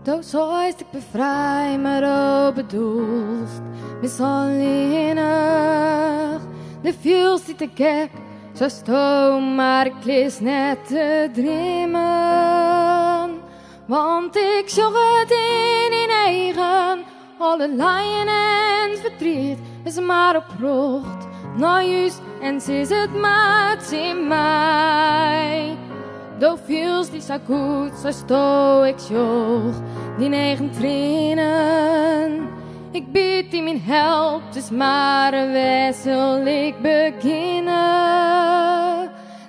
Du sagst, ich befrei mir du bedoelst, mis alleenig. De fühlst dich te gek, zoals du, maar ik lees net te dromen. Want ik zoek het in eigen, alle lijnen en verdriet is maar op rocht. Nou juist, en ze is het maat in mij. Du fühlst dich so gut, zoals du, ik zoek die eigen trainen. Ik bied die mijn help, dus maar waar zal ik beginnen?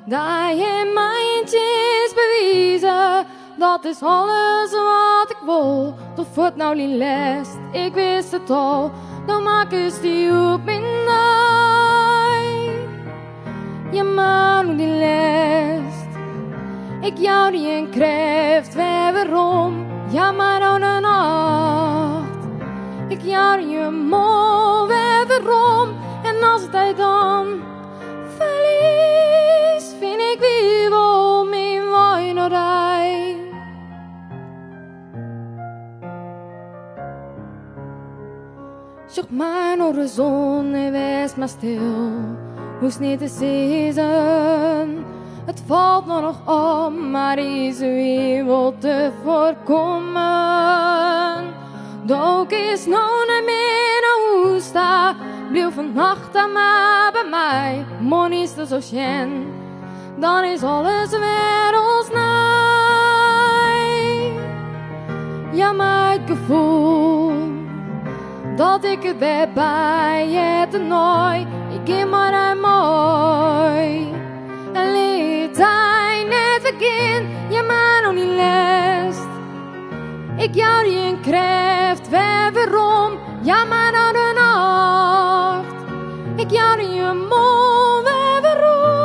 Dat je mijntjes bewijzen, dat is alles wat ik wil. Toch voort nou die lest, ik wist het al, dan maak eens die op mijn naai. Ja maar nu die lest, ik jou die een kracht, waarom? Ja maar nou de nacht. Ik jou je mooi waarom en als het hij dan verlies, vind ik wie wil mijn wijnerij. Zoek maar naar de zon en wees maar stil, hoest niet te zezen. Het valt me nog om, maar is wie wil te voorkomen. Dook is nou niet meer naar hoesta, blijf vannacht aan maar bij mij. Mon is er zo schen, dan is alles weer als naai. Ja, maar het gevoel dat ik het ben bij je toernooi, ik geef maar een mooi. En liet hij net begin, ja maar nog niet lest. Ik jou die een kracht, waarom? Ja maar nou de nacht. Ik jou die een mooi, waarom?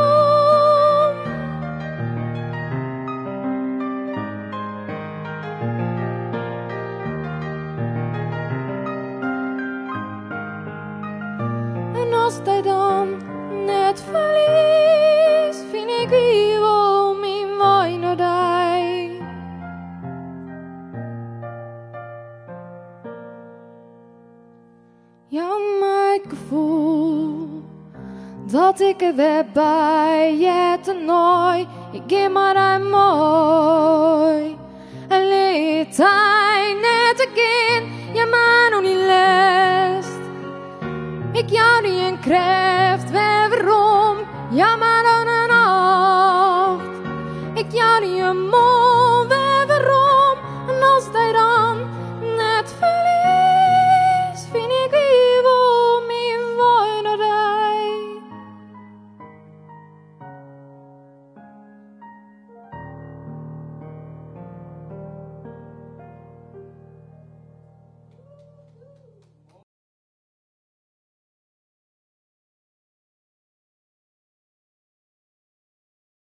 En als hij dan net verliest, vind ik wie wil mijn wijnerdij. Ja, maar het gevoel dat ik er weer bij je toernooi, ik geef maar een mooi. En liet hij net again, ja maar nog niet lest. Ik jou die een kracht, waarom? Ja maar dan een nacht. Ik jou die een mooi.